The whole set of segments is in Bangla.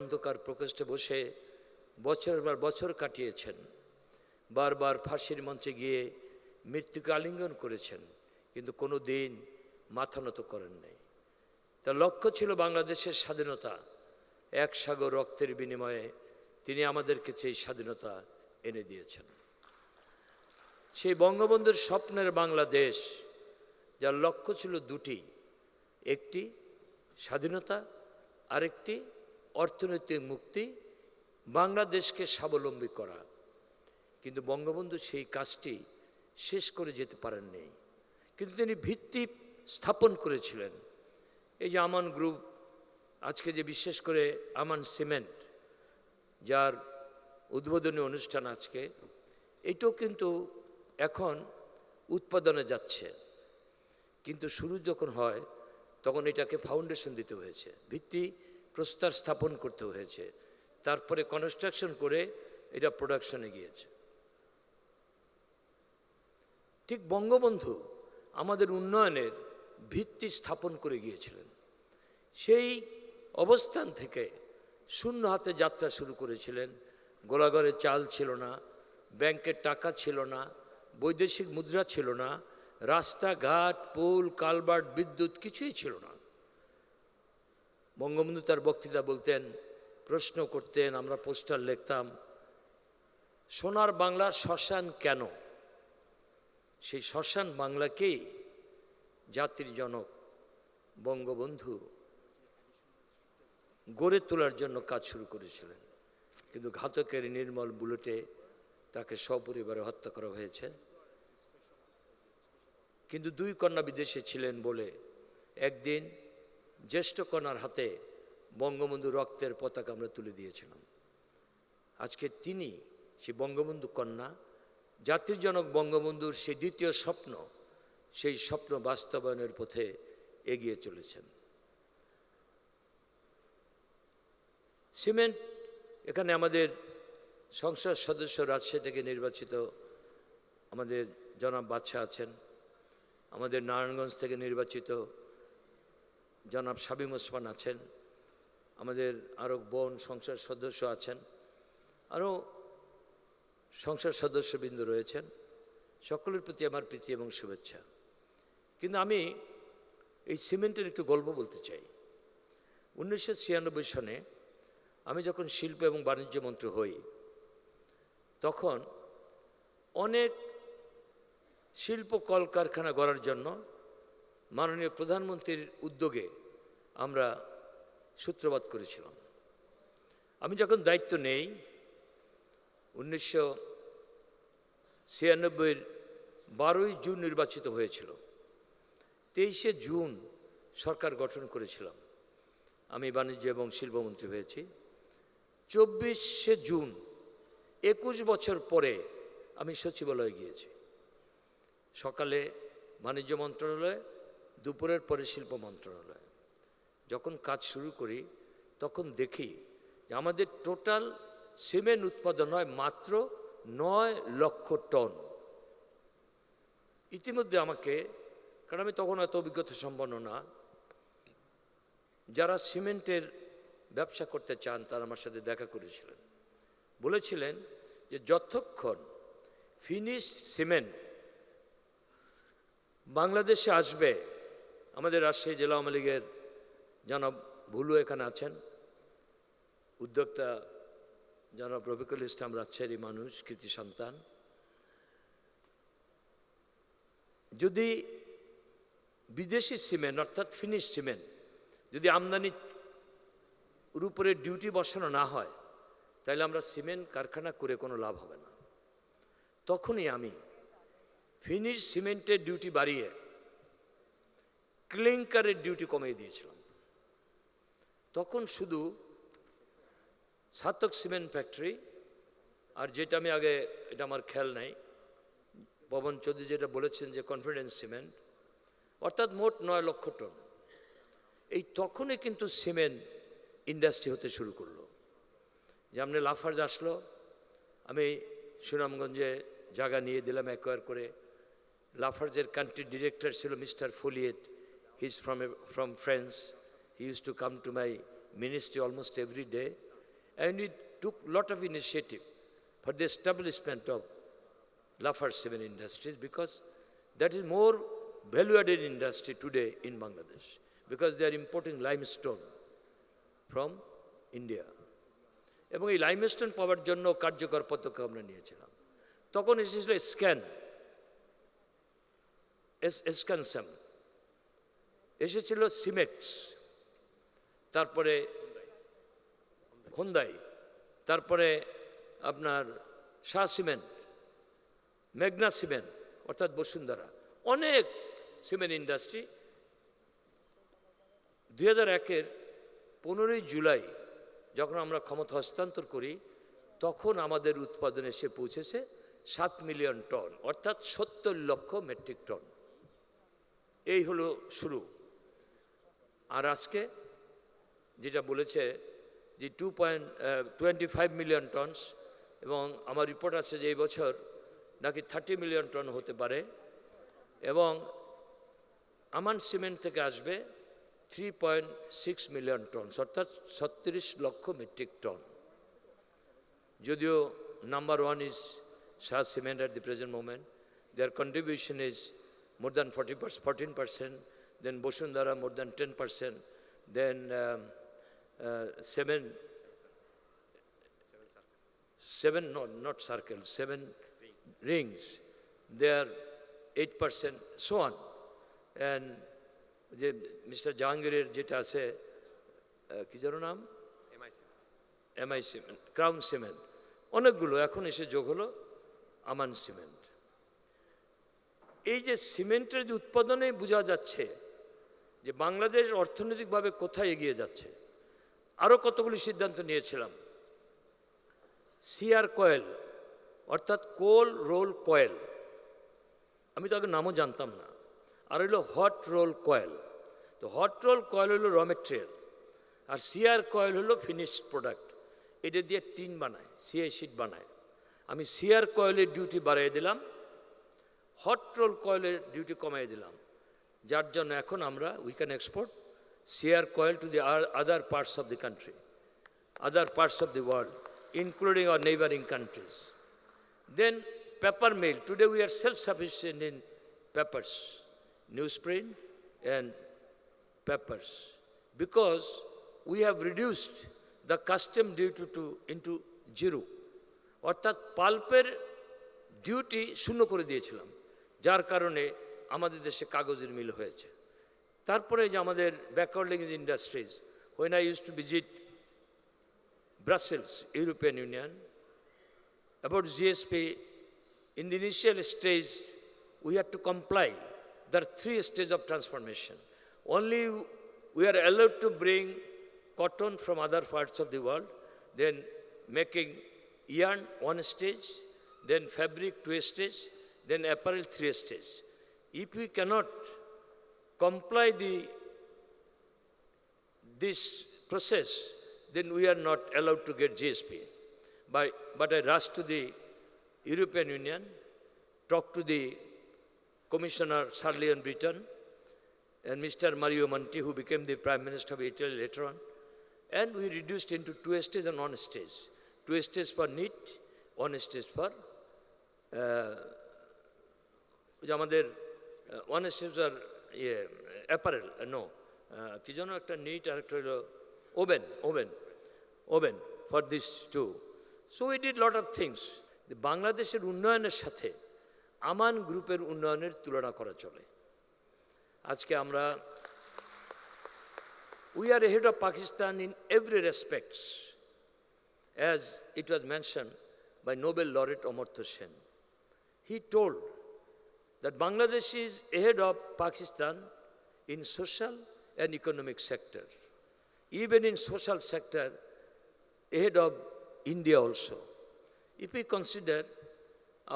অন্ধকার প্রকোষ্ঠে বসে বছরের পর বছর কাটিয়েছেন, বারবার ফাঁসির মঞ্চে গিয়ে মৃত্যুকে আলিঙ্গন করেছেন, কিন্তু কোনো দিন মাথা নত করেন নাই। তার লক্ষ্য ছিল বাংলাদেশের স্বাধীনতা। এক সাগর রক্তের বিনিময়ে তিনি আমাদেরকে সেই স্বাধীনতা এনে দিয়েছেন। সেই বঙ্গবন্ধুর স্বপ্নের বাংলাদেশ, যার লক্ষ্য ছিল দুটি, একটি স্বাধীনতা, আরেকটি অর্থনৈতিক মুক্তি, বাংলাদেশকে স্বাবলম্বী করা। কিন্তু বঙ্গবন্ধু সেই কাজটি শেষ করে যেতে পারেননি, কিন্তু তিনি ভিত্তি স্থাপন করেছিলেন। এই যে আমান গ্রুপ, আজকে যে বিশেষ করে আমান সিমেন্ট, যার উদ্বোধনী অনুষ্ঠান আজকে, এটাও কিন্তু এখন উৎপাদনে যাচ্ছে, কিন্তু শুরু যখন হয় তখন এটাকে ফাউন্ডেশন দিতে হয়েছে, ভিত্তি প্রস্তর স্থাপন করতে হয়েছে, তারপরে কনস্ট্রাকশন করে এটা প্রোডাকশনে গিয়েছে। ঠিক বঙ্গবন্ধু আমাদের উন্নয়নের ভিত্তি স্থাপন করে গিয়েছিলেন। সেই অবস্থান থেকে শূন্য হাতে যাত্রা শুরু করেছিলেন। গোলাঘরে চাল ছিল না, ব্যাংকের টাকা ছিল না, বৈদেশিক মুদ্রা ছিল না, রাস্তাঘাট, পুল, কালভার্ট, বিদ্যুৎ কিছুই ছিল না। বঙ্গবন্ধু তার বক্তৃতা বলতেন, প্রশ্ন করতেন, আমরা পোস্টার লিখতাম, সোনার বাংলার শ্মশান কেন? সেই শ্মশান বাংলাকেই জাতির জনক বঙ্গবন্ধু গড়ে তোলার জন্য কাজ শুরু করেছিলেন। কিন্তু ঘাতকের নির্মল বুলেটে তাকে সপরিবারে হত্যা করা হয়েছে। কিন্তু দুই কন্যা বিদেশে ছিলেন বলে একদিন জ্যেষ্ঠ কন্যার হাতে বঙ্গবন্ধু রক্তের পতাকা আমরা তুলে দিয়েছিলাম। আজকে তিনি সেই বঙ্গবন্ধু কন্যা, জাতির জনক বঙ্গবন্ধুর সেই দ্বিতীয় স্বপ্ন, সেই স্বপ্ন বাস্তবায়নের পথে এগিয়ে চলেছেন। সিমেন্ট, এখানে আমাদের সংসদ সদস্য রাজশাহী থেকে নির্বাচিত আমাদের জনাব বাদশা আছেন, আমাদের নারায়ণগঞ্জ থেকে নির্বাচিত জনাব শামীম ওসমান আছেন, আমাদের আরও বোন সংসদ সদস্য আছেন, আরও সংসদ সদস্যবৃন্দ রয়েছেন। সকলের প্রতি আমার প্রীতি এবং শুভেচ্ছা। কিন্তু আমি এই সিমেন্টের একটু গল্প বলতে চাই। 1996 সনে আমি যখন শিল্প এবং বাণিজ্য মন্ত্রী হই, তখন অনেক শিল্প কলকারখানা গড়ার জন্য মাননীয় প্রধানমন্ত্রীর উদ্যোগে আমরা সূত্রপাত করেছিলাম। আমি যখন দায়িত্ব নেই 1996 12ই জুন নির্বাচিত হয়েছিল, 23শে জুন সরকার গঠন করেছিলাম, আমি বাণিজ্য এবং শিল্পমন্ত্রী হয়েছি। 24শে জুন 21 বছর পরে আমি সচিবালয়ে গিয়েছি। সকালে বাণিজ্য মন্ত্রণালয়, দুপুরের পরে শিল্প মন্ত্রণালয়। যখন কাজ শুরু করি তখন দেখি যে আমাদের টোটাল সিমেন্ট উৎপাদন হয় মাত্র 9 লক্ষ টন। ইতিমধ্যে আমাকে, কারণ আমি তখন এত অভিজ্ঞতা সম্পন্ন না, যারা সিমেন্টের ব্যবসা করতে চান তারা আমার সাথে দেখা করেছিলেন, বলেছিলেন যে যতক্ষণ ফিনিশড সিমেন্ট বাংলাদেশে আসবে, আমাদের রাজশাহী জেলা আওয়ামী লীগের জনাব ভুলু এখানে আছেন, উদ্যোক্তা জনাব রফিকুল ইসলাম রাজশাহীর মানুষ, কৃতি সন্তান, যদি বিদেশি সিমেন্ট অর্থাৎ ফিনিশ সিমেন্ট যদি আমদানির উপরে ডিউটি বসানো না হয়, তাহলে আমরা সিমেন্ট কারখানা করে কোনো লাভ হবে না। তখনই আমি ফিনিশ সিমেন্টের ডিউটি বাড়িয়ে ক্লিংকারের ডিউটি কমিয়ে দিয়েছিলাম। তখন শুধু ছাতক সিমেন্ট ফ্যাক্টরি, আর যেটা আমি আগে, এটা আমার খেয়াল নাই, পবন চৌধুরী যেটা বলেছেন যে কনফিডেন্স সিমেন্ট, অর্থাৎ মোট 9 লক্ষ টন। এই তখনই কিন্তু সিমেন্ট ইন্ডাস্ট্রি হতে শুরু করলো। যেমনি লাফার্জ আসলো, আমি সুনামগঞ্জে জায়গা নিয়ে দিলাম অ্যাকোয়ার করে। লাফার্জের কান্ট্রি ডিরেক্টর ছিল mister Foliet, he is from France, he use to come to my ministry almost every day. And we took a lot of initiative for the establishment of Lafarge Cement Industries, because that is more value-added industry today in Bangladesh, because they are importing limestone from India. এবং এই লাইমস্টোন পাওয়ার জন্য কার্যকর পদক্ষেপ আমরা নিয়েছিলাম। তখন এসেছিল স্ক্যানসাম, এসেছিল সিমেক্স, তারপরে হোন্দাই, তারপরে আপনার শাহ সিমেন্ট, মেঘনা সিমেন্ট অর্থাৎ বসুন্ধরা, অনেক সিমেন্ট ইন্ডাস্ট্রি। 2001-এর 15ই জুলাই যখন আমরা ক্ষমতা হস্তান্তর করি, তখন আমাদের উৎপাদন এসে পৌঁছেছে 7 মিলিয়ন টন, অর্থাৎ 70 লক্ষ মেট্রিক টন। এই হলো শুরু। আর আজকে যেটা বলেছে যে 2.25 মিলিয়ন টনস, এবং আমার রিপোর্ট আছে যে এই বছর নাকি 30 মিলিয়ন টন হতে পারে, এবং আমান সিমেন্ট থেকে আসবে 3.6 মিলিয়ন টন, অর্থাৎ 36 লক্ষ মেট্রিক টন। যদিও number 1 is Shah Cement at the present moment. Their contribution is more than 14%, then Bosundara more than 10%, then not circles, 7 rings, they are 8%, so on. And যে মিস্টার জাহাঙ্গীরের যেটা আছে কি যেন নাম, এমআই সিমেন্ট, ক্রাউন সিমেন্ট, অনেকগুলো এখন এসে যোগ হলো আমান সিমেন্ট। এই যে সিমেন্টের যে উৎপাদনে বোঝা যাচ্ছে যে বাংলাদেশ অর্থনৈতিকভাবে কোথায় এগিয়ে যাচ্ছে। আরও কতগুলি সিদ্ধান্ত নিয়েছিলাম। সিআর কয়েল অর্থাৎ কোল রোল কয়েল, আমি তো আগে নামও জানতাম না। আর হলো হট রোল কয়েল। তো হট রোল কয়েল হলো র মেটেরিয়াল, আর সিআর কয়েল হলো ফিনিশড প্রোডাক্ট। এটা দিয়ে টিন বানায়, সিআই শিট বানায়। আমি সিআর কয়েলের ডিউটি বাড়িয়ে দিলাম, হট রোল কয়েলের ডিউটি কমিয়ে দিলাম, যার জন্য এখন আমরা we can export CR coil to the other parts of the country, other parts of the world, including our neighboring countries. Then pepper mill. Today we are self-sufficient in peppers, newsprint and peppers, because we have reduced the custom duty into zero. অর্থাৎ পাল্পের ডিউটি শূন্য করে দিয়েছিলাম, যার কারণে আমাদের দেশে কাগজের মিল হয়েছে। তারপরে যে আমাদের backward linkage industries, when I used to visit Brussels, European Union, about GSP, in the initial stage, we had to comply. There are 3 stages of transformation. Only we are allowed to bring cotton from other parts of the world, then making yarn 1 stage, then fabric 2 stage, then apparel 3 stage. If we cannot comply this process, then we are not allowed to get GSP. But I rushed to the European Union, talked to the Commissioner Sarli in Britain, and Mr. Mario Monti, who became the Prime Minister of Italy later on, and we reduced into 2 stages and 1 stage. 2 stages for knit, 1 stage for আমাদের 1 stage for apparel, no, কি যেন একটা knit আর একটা হলো oven for these 2. So we did lot of things. বাংলাদেশের উন্নয়নের সাথে আমান গ্রুপের উন্নয়নের তুলনা করা চলে। আজকে আমরা we are ahead of Pakistan in every respect, as it was mentioned by Nobel laureate Amartya Sen. He told that Bangladesh is ahead of Pakistan in social and economic sector. Even in social sector, ahead of India also. If we consider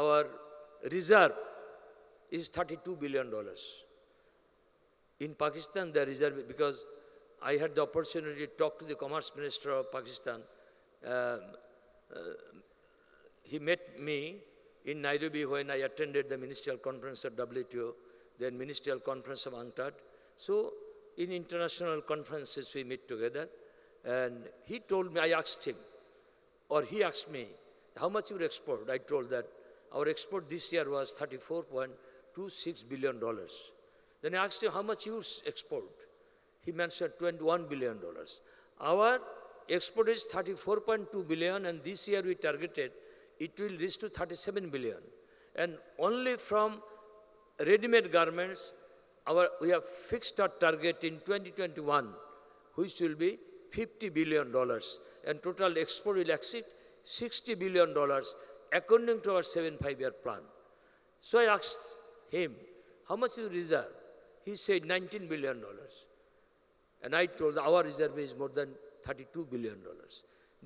our reserve is $32 billion. In Pakistan, the reserve, because I had the opportunity to talk to the Commerce Minister of Pakistan. He met me in Nairobi when I attended the ministerial conference of WTO, then ministerial conference of UNCTAD. So in international conferences we meet together, and he told me, I asked him, or he asked me, how much you export? I told that our export this year was $34.26 billion. Then I asked him, how much you export? He mentioned $21 billion. Our export is 34.2 billion, and this year we targeted it will reach to 37 billion. And only from ready-made garments, we have fixed our target in 2021, which will be $50 billion. And total export will exceed $60 billion according to our 7-5-year plan. So I asked him, how much you reserve? He said $19 billion. And I told our reserve is more than $32 billion.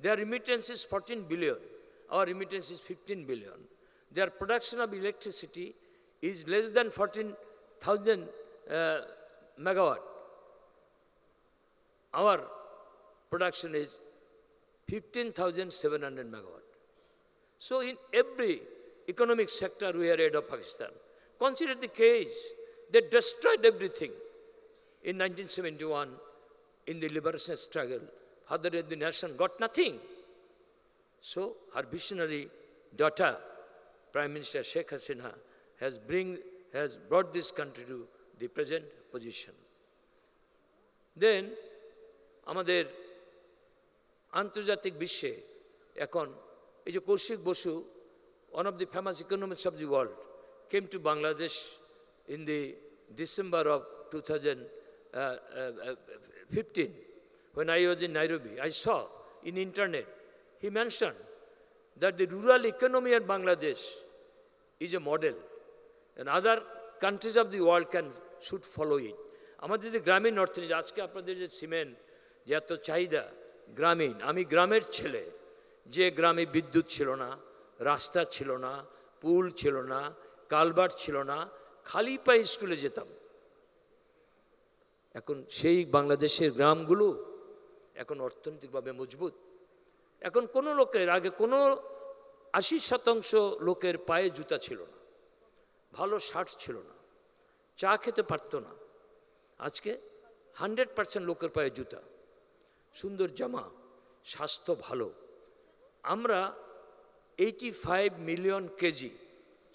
Their remittance is 14 billion. Our remittance is 15 billion. Their production of electricity is less than 14,000 megawatt. Our production is 15,700 megawatt. So in every economic sector we are ahead of Pakistan. Consider the case. They destroyed everything. In 1971, in the liberation struggle, father of the nation got nothing. So her visionary daughter, Prime Minister Sheikh Hasina, has brought this country to the present position. Then, আমাদের আন্তর্জাতিক বিশ্বে এখন এই যে Kaushik Basu, one of the famous economists of the world, came to Bangladesh in the December of 2015. When I was in Nairobi, I saw in internet, he mentioned that the rural economy in Bangladesh is a model, and other countries of the world should follow it. আমাদের যে গ্রামীণ অর্থনীতি, আজকে আপনাদের যে সিমেন্ট যে এত চাহিদা গ্রামীণ, আমি গ্রামের ছেলে, যে গ্রামে বিদ্যুৎ ছিল না, রাস্তা ছিল না, পুল ছিল না, কালভার্ট ছিল না, খালি পায়ে স্কুলে যেতাম। এখন সেই বাংলাদেশের গ্রামগুলো এখন অর্থনৈতিকভাবে মজবুত। এখন কোনো লোকের, আগে কোনো 80% লোকের পায়ে জুতা ছিল না, ভালো শার্ট ছিল না, চা খেতে পারতো না। আজকে 100% লোকের পায়ে জুতা, সুন্দর জামা, স্বাস্থ্য ভালো। আমরা 85 মিলিয়ন কেজি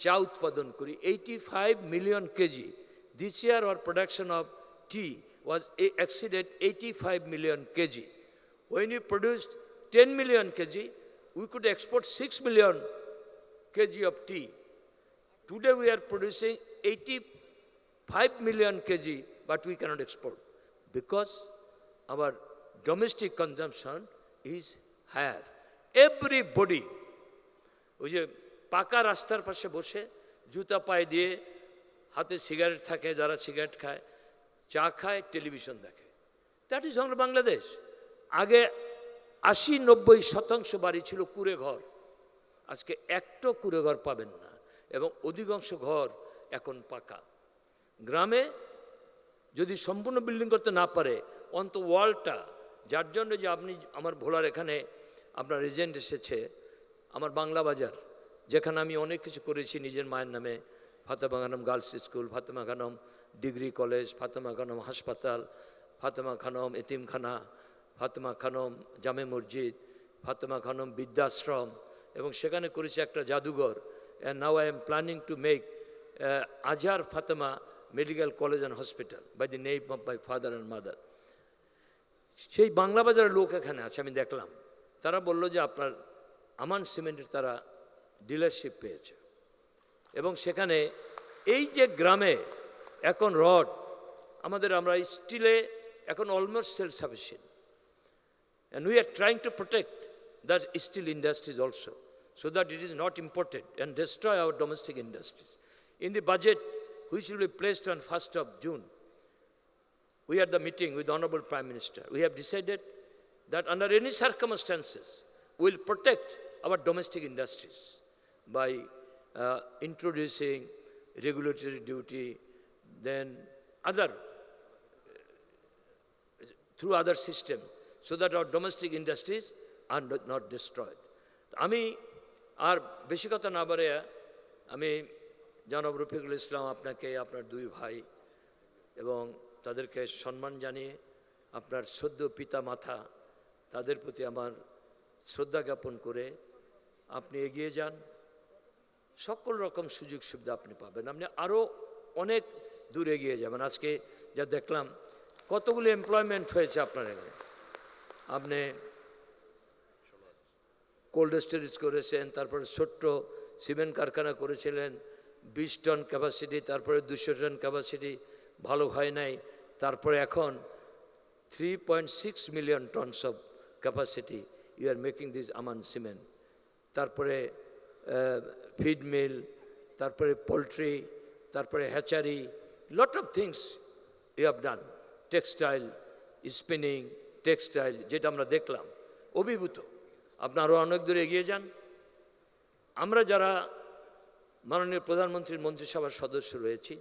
চা উৎপাদন করি, 85 million KG. This year our production of tea was exceeded 85 million kg. When we produced 10 million kg, we could export 6 million kg of tea. Today we are producing 85 million kg, but we cannot export because our domestic consumption is higher. Everybody, ওই যে পাকা রাস্তার পাশে বসে জুতা পায়ে দিয়ে হাতে সিগারেট থাকে, যারা সিগারেট খায়, চা খায়, টেলিভিশন দেখে। দ্যাট ইজ আমরা বাংলাদেশ। আগে 80-90% বাড়ি ছিল কুঁড়ে ঘর, আজকে একটা কুঁড়ে ঘর পাবেন না, এবং অধিকাংশ ঘর এখন পাকা। গ্রামে যদি সম্পূর্ণ বিল্ডিং করতে না পারে, অন্ত ওয়ালটা, যার জন্য যে আপনি আমার ভোলার এখানে আপনার এজেন্ট এসেছে, আমার বাংলা বাজার, যেখানে আমি অনেক কিছু করেছি নিজের মায়ের নামে, Fatema Khanam girls school, Fatema Khanam degree college, Fatema Khanam হাসপাতাল, ফাতেমা খানম এতিমখানা, ফাতেমা খানম জামে মসজিদ, ফাতেমা খানম বৃদ্ধাশ্রম, এবং সেখানে করেছি একটা জাদুঘর। And now I am planning to make Azhar Fatema medical college and hospital by the name of my father and mother. সেই বাংলা বাজারের লোক এখানে আছে, আমি দেখলাম। তারা বলল যে আপনার আমান সিমেন্টের তারা ডিলারশিপ পেয়েছে, এবং সেখানে এই যে গ্রামে এখন রড আমরা স্টিলে এখন almost self sufficient, and we are trying to protect the steel industries also, so that it is not imported and destroy our domestic industries. In the budget which will be placed on 1st of June, we had the meeting with the Honorable Prime Minister. We have decided that under any circumstances we will protect our domestic industries by introducing regulatory duty, then through other system, so that our domestic industries are not destroyed. আমি আর বেশি কথা না বলে আমি জনাব রফিকুল ইসলাম, আপনাকে, আপনার দুই ভাই এবং তাদেরকে সম্মান জানিয়ে আপনার সদ্য পিতা মাতা, তাদের প্রতি আমার শ্রদ্ধা জ্ঞাপন করে আপনি এগিয়ে যান, সকল রকম সুযোগ সুবিধা আপনি পাবেন, আপনি আরও অনেক দূর এগিয়ে যাবেন। আজকে যা দেখলাম কতগুলো এমপ্লয়মেন্ট হয়েছে আপনার এখানে, আপনি কোল্ড স্টোরেজ করেছেন, তারপরে ছোট্ট সিমেন্ট কারখানা করেছিলেন 20 টন ক্যাপাসিটি, তারপরে 200 টন ক্যাপাসিটি, ভালো হয় নাই, তারপরে এখন 3.6 million tons of capacity you are making this Aman cement, তারপরে ফিড মিল, তারপরে পোলট্রি, তারপরে hatchery, lot of things you have done, textile, spinning, textile, যেটা আমরা দেখলাম অভিভূত। আপনারও অনেক দূর এগিয়ে যান। আমরা যারা মাননীয় প্রধানমন্ত্রীর মন্ত্রিসভার সদস্য রয়েছি,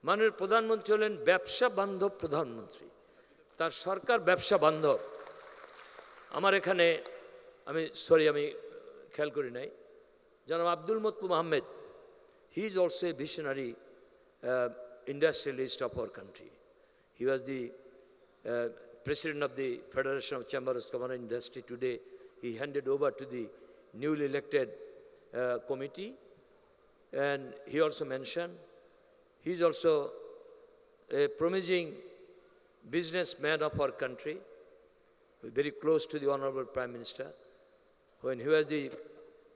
মাননীয় প্রধানমন্ত্রী হলেন ব্যবসা বান্ধব প্রধানমন্ত্রী, তার সরকার ব্যবসা বান্ধব। আমার এখানে আমি খেয়াল করি নাই, জনাব Abdul Matlub Ahmed, he is also a visionary industrialist of our country. He was the president of the Federation of Chambers of Commerce and Industry. Today, he handed over to the newly elected committee. And he also mentioned, he is also a promising businessman of our country, very close to the Honorable Prime Minister. When he was the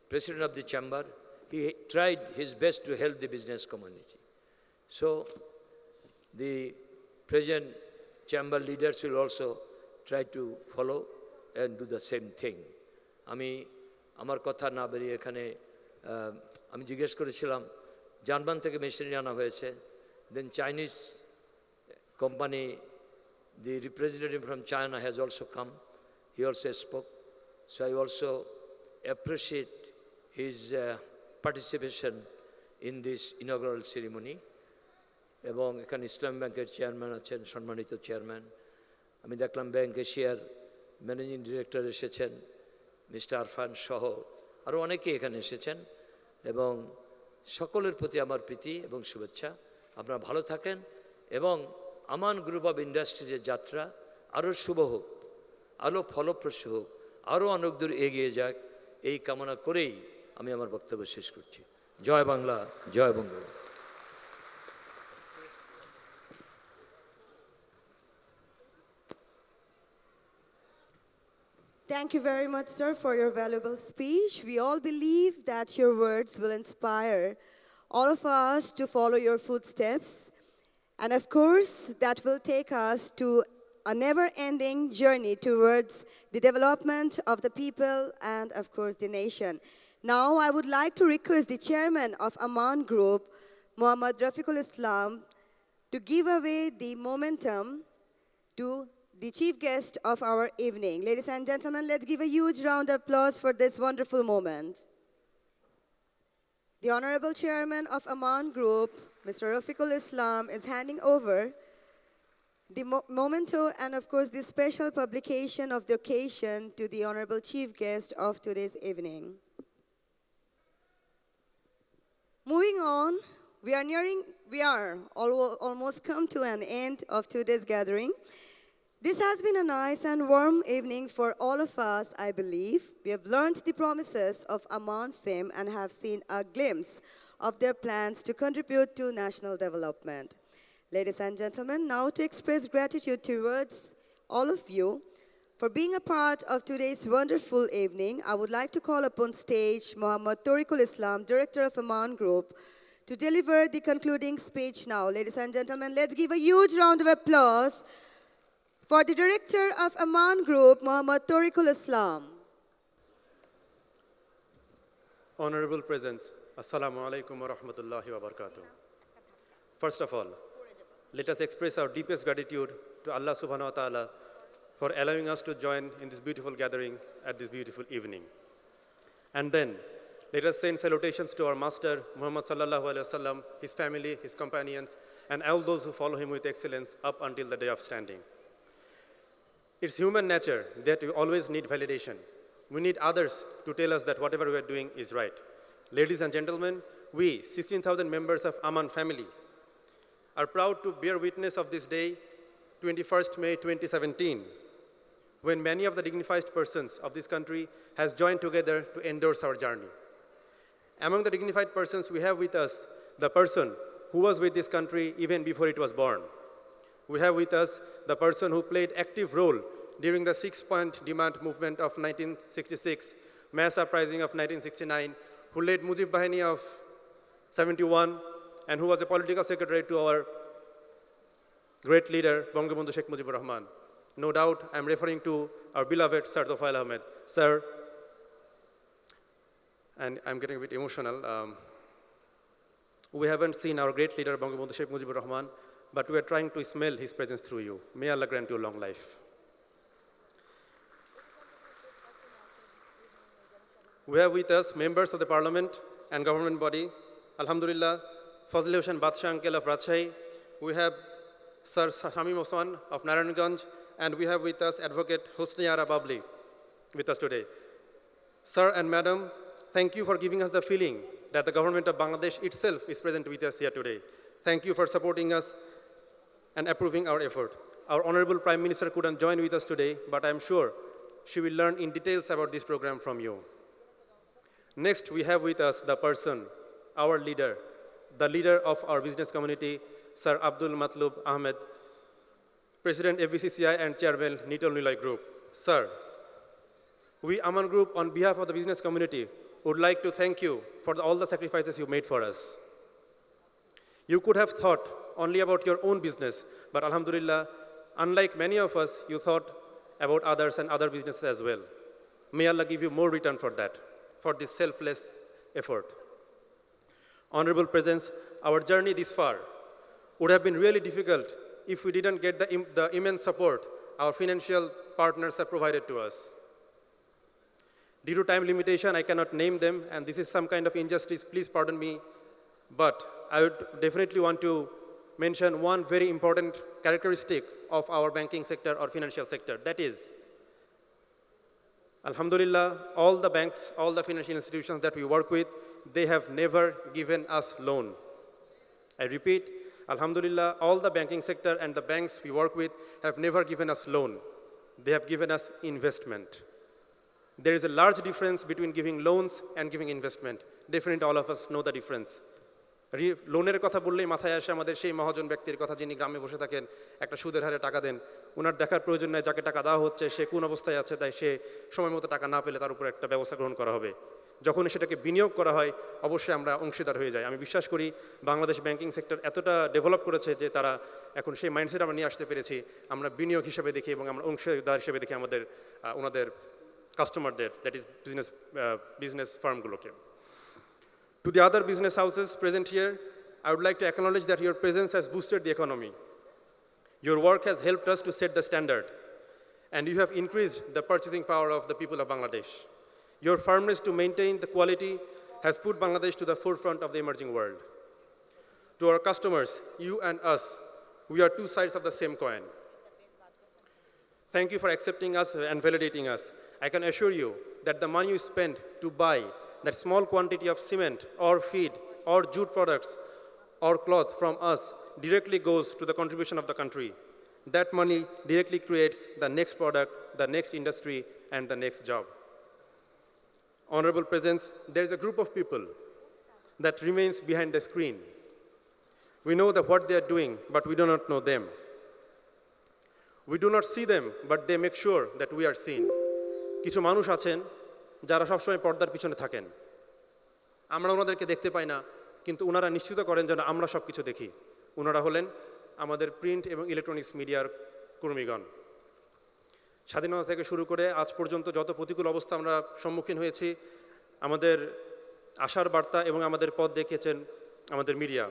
president of the chamber, he tried his best to help the business community. So the present chamber leaders will also try to follow and do the same thing. আমার কথা না বেরিয়ে এখানে আমি জিজ্ঞেস করেছিলাম, জার্মান থেকে মেশিনারি আনা হয়েছে, then Chinese company, the representative from China has also come, he also spoke. So I also appreciate his participation in this inaugural ceremony. এবং এখানে ইসলাম ব্যাংকের চেয়ারম্যান আছেন, সম্মানিত চেয়ারম্যান। আমি দেখলাম ব্যাংক এশিয়ার ম্যানেজিং ডিরেক্টর এসেছেন, মিস্টার আরফান সহ আরও অনেকে এখানে এসেছেন, এবং সকলের প্রতি আমার প্রীতি এবং শুভেচ্ছা। আপনারা ভালো থাকেন এবং আমান গ্রুপ অফ ইন্ডাস্ট্রিজের যাত্রা আরও শুভ হোক, আরও ফলপ্রসূ হোক, আরও অনেক দূর এগিয়ে যাক, এই কামনা করেই আমি আমার বক্তব্য শেষ করছি। জয় বাংলা, জয় Bangabandhu. Thank you very much, sir, for your valuable speech. We all believe that your words will inspire all of us to follow your footsteps. And of course, that will take us to a never-ending journey towards the development of the people and, of course, the nation. Now, I would like to request the chairman of Aman Group, Muhammad Rafiqul Islam, to give away the momentum to the chief guest of our evening. Ladies and gentlemen, let's give a huge round of applause for this wonderful moment. The Honorable Chairman of Aman Group, Mr. Rafiqul Islam, is handing over the memento and, of course, the special publication of the occasion to the Honorable Chief Guest of today's evening. Moving on, we are almost come to an end of today's gathering. This has been a nice and warm evening for all of us, I believe. We have learned the promises of Aman Sim and have seen a glimpse of their plans to contribute to national development. Ladies and gentlemen, now to express gratitude towards all of you for being a part of today's wonderful evening, I would like to call upon stage Muhammad Tariqul Islam, Director of Aman Group, to deliver the concluding speech now. Ladies and gentlemen, let's give a huge round of applause for the Director of Aman Group, Muhammad Tariqul Islam. Honorable presence, Assalamu alaikum wa rahmatullahi wa barakatuh. First of all, let us express our deepest gratitude to Allah subhanahu wa ta'ala for allowing us to join in this beautiful gathering at this beautiful evening. And then, let us send salutations to our Master, Muhammad sallallahu alaihi wasallam, his family, his companions, and all those who follow him with excellence up until the day of standing. It's human nature that we always need validation. We need others to tell us that whatever we are doing is right. Ladies and gentlemen, we, 16,000 members of Aman family, are proud to bear witness of this day, 21st May 2017, when many of the dignified persons of this country has joined together to endorse our journey. Among the dignified persons, we have with us the person who was with this country even before it was born. We have with us the person who played active role during the 6-point demand movement of 1966, mass uprising of 1969, who led Mujib Bahini of 71, and who was a political secretary to our great leader, Bangabandhu Sheikh Mujibur Rahman. No doubt, I'm referring to our beloved Sir Tofail Ahmed. Sir, and I'm getting a bit emotional. We haven't seen our great leader, Bangabandhu Sheikh Mujibur Rahman, but we are trying to smell his presence through you. May Allah grant you long life. We have with us members of the parliament and government body. Alhamdulillah, Fazil Hossain Badshah uncle of Rajshahi. We have Sir Shamim Osman of Narayanganj, and we have with us Advocate Hosni Ara Babli with us today. Sir and Madam, thank you for giving us the feeling that the government of Bangladesh itself is present with us here today. Thank you for supporting us and approving our effort. Our Honorable Prime Minister couldn't join with us today, but I'm sure she will learn in details about this program from you. Next, we have with us the person, our leader, the leader of our business community, Sir Abdul Matlub Ahmed, President FBCCI and Chairman Nitol Niloy Group. Sir, we Aman Group, on behalf of the business community, would like to thank you for all the sacrifices you made for us. You could have thought only about your own business, but Alhamdulillah, unlike many of us, you thought about others and other businesses as well. May Allah give you more return for that, for this selfless effort. Honorable Presence, our journey this far would have been really difficult if we didn't get the immense support our financial partners have provided to us. Due to time limitation, I cannot name them, and this is some kind of injustice, please pardon me, but I would definitely want to mention one very important characteristic of our banking sector or financial sector. That is, Alhamdulillah, all the banks, all the financial institutions that we work with, they have never given us loan. I repeat, Alhamdulillah, all the banking sector and the banks we work with have never given us loan. They have given us investment. There is a large difference between giving loans and giving investment. Definitely all of us know the difference. লোনের কথা বললেই মাথায় আসে আমাদের সেই মহাজন ব্যক্তির কথা যিনি গ্রামে বসে থাকেন একটা সুদের হারে টাকা দেন ওনার দেখার প্রয়োজন নাই যাকে টাকা দেওয়া হচ্ছে সে কোন অবস্থায় আছে তাই সে সময় মতো টাকা না পেলে তার উপর একটা ব্যবস্থা গ্রহণ করা হবে যখন সেটাকে বিনিয়োগ করা হয় অবশ্যই আমরা অংশীদার হয়ে যাই আমি বিশ্বাস করি বাংলাদেশ ব্যাংকিং সেক্টর এতটা ডেভেলপ করেছে যে তারা এখন সেই মাইন্ডসেট আমরা নিয়ে আসতে পেরেছি আমরা বিনিয়োগ হিসেবে দেখি এবং আমরা অংশীদার হিসেবে দেখি আমাদের ওনাদের কাস্টমারদের দ্যাট ইজ বিজনেস ফার্মগুলোকে To the other business houses present here, I would like to acknowledge that your presence has boosted the economy. Your work has helped us to set the standard, and you have increased the purchasing power of the people of Bangladesh. Your firmness to maintain the quality has put Bangladesh to the forefront of the emerging world. To our customers, you and us, we are two sides of the same coin. Thank you for accepting us and validating us. I can assure you that the money you spend to buy that small quantity of cement or feed or jute products or cloth from us directly goes to the contribution of the country. That money directly creates the next product, the next industry, and the next job. Honorable Presence, there is a group of people that remains behind the screen. We know that what they are doing, but we do not know them. We do not see them, but they make sure that we are seen. কিছু মানুষ আছেন যারা সবসময় পর্দার পিছনে থাকেন আমরা ওনাদেরকে দেখতে পাই না কিন্তু ওনারা নিশ্চিত করেন যেন আমরা সব কিছু দেখি ওনারা হলেন আমাদের প্রিন্ট এবং ইলেকট্রনিক্স মিডিয়ার কর্মীগণ স্বাধীনতা থেকে শুরু করে আজ পর্যন্ত যত প্রতিকূল অবস্থা আমরা সম্মুখীন হয়েছি আমাদের আশার বার্তা এবং আমাদের পথ দেখিয়েছেন আমাদের মিডিয়া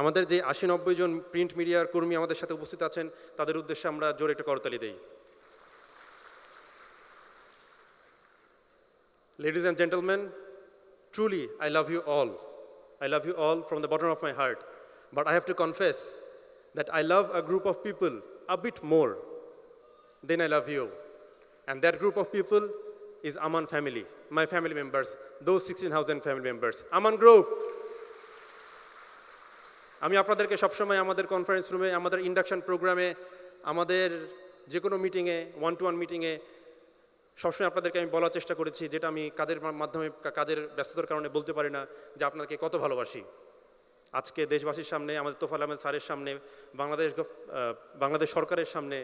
আমাদের যে ৮০-৯০ জন প্রিন্ট মিডিয়ার কর্মী আমাদের সাথে উপস্থিত আছেন তাদের উদ্দেশ্যে আমরা জোরে একটা করতালি দেই Ladies and gentlemen, truly, I love you all. I love you all from the bottom of my heart. But I have to confess that I love a group of people a bit more than I love you. And that group of people is Aman family, my family members, those 16,000 family members. Aman Group. আমি আপনাদেরকে সবসময় আমাদের কনফারেন্স রুমে আমাদের ইন্ডাকশন প্রোগ্রামে আমাদের যে কোনো মিটিংয়ে, ওয়ান টু ওয়ান মিটিংয়ে সবসময় আপনাদেরকে আমি বলার চেষ্টা করেছি, যেটা আমি কাজের মাধ্যমে, কাজের ব্যস্ততার কারণে বলতে পারি না, যে আপনাকে কত ভালোবাসি। আজকে দেশবাসীর সামনে, আমাদের তোফায়েল আহমেদ স্যারের সামনে, বাংলাদেশ সরকারের সামনে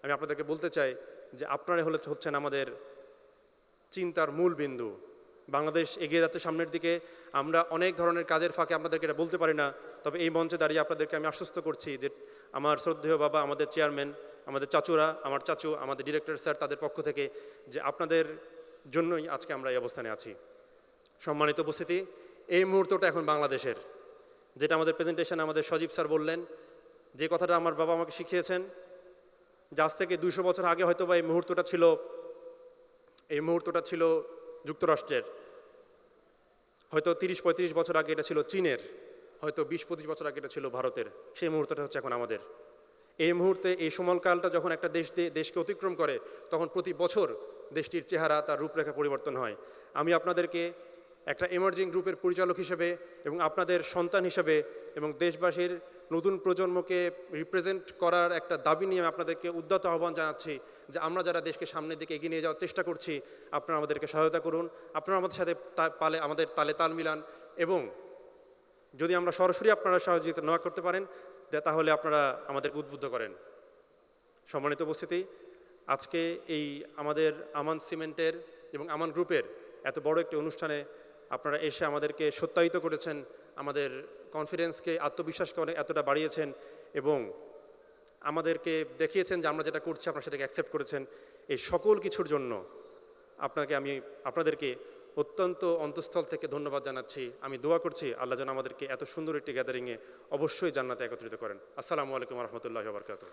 আমি আপনাদেরকে বলতে চাই যে আপনারা হচ্ছেন আমাদের চিন্তার মূল বিন্দু। বাংলাদেশ এগিয়ে যাচ্ছে সামনের দিকে। আমরা অনেক ধরনের কাজের ফাঁকে আপনাদেরকে এটা বলতে পারি না, তবে এই মঞ্চে দাঁড়িয়ে আপনাদেরকে আমি আশ্বস্ত করছি যে আমার শ্রদ্ধেয় বাবা, আমাদের চেয়ারম্যান, আমাদের চাচুরা, আমার চাচু, আমাদের ডিরেক্টর স্যার, তাদের পক্ষ থেকে, যে আপনাদের জন্যই আজকে আমরা এই অবস্থানে আছি। সম্মানিত উপস্থিতি, এই মুহূর্তটা এখন বাংলাদেশের। যেটা আমাদের প্রেজেন্টেশনে আমাদের সজীব স্যার বললেন, যে কথাটা আমার বাবা আমাকে শিখিয়েছেন, যে আজ থেকে 200 বছর আগে হয়তো বা এই মুহূর্তটা ছিল যুক্তরাষ্ট্রের, হয়তো 30-35 বছর আগে এটা ছিল চীনের, হয়তো 20-25 বছর আগে এটা ছিল ভারতের। সেই মুহূর্তটা হচ্ছে এখন আমাদের। এই মুহূর্তে, এই সময়কালটা যখন একটা দেশকে অতিক্রম করে, তখন প্রতি বছর দেশটির চেহারা, তার রূপরেখা পরিবর্তন হয়। আমি আপনাদেরকে একটা এমার্জিং গ্রুপের পরিচালক হিসেবে এবং আপনাদের সন্তান হিসেবে এবং দেশবাসীর নতুন প্রজন্মকে রিপ্রেজেন্ট করার একটা দাবি নিয়ে আপনাদেরকে উদ্যত আহ্বান জানাচ্ছি, যে আমরা যারা দেশকে সামনের দিকে এগিয়ে নিয়ে যাওয়ার চেষ্টা করছি, আপনারা আমাদেরকে সহায়তা করুন। আপনারা আমাদের সাথে আমাদের তালে তাল মিলান, এবং যদি আমরা সরাসরি আপনারা সহযোগিতা না করতে পারেন, তাহলে আপনারা আমাদেরকে উদ্বুদ্ধ করেন। সম্মানিত উপস্থিতি, আজকে এই আমাদের আমান সিমেন্টের এবং আমান গ্রুপের এত বড় একটি অনুষ্ঠানে আপনারা এসে আমাদেরকে সত্যায়িত করেছেন, আমাদের কনফিডেন্সকে, আত্মবিশ্বাসকে এতটা বাড়িয়েছেন, এবং আমাদেরকে দেখিয়েছেন যে আমরা যেটা করছি আপনারা সেটাকে অ্যাকসেপ্ট করেছেন। এই সকল কিছুর জন্য আপনাদেরকে অত্যন্ত অন্তঃস্থল থেকে ধন্যবাদ জানাচ্ছি। আমি দোয়া করছি আল্লাহ যেন আমাদেরকে এত সুন্দর একটি গ্যাদারিংয়ে অবশ্যই জান্নাতে একত্রিত করেন। আসসালামু আলাইকুম রহমতুল্লাহি ওয়া বারাকাতুহু।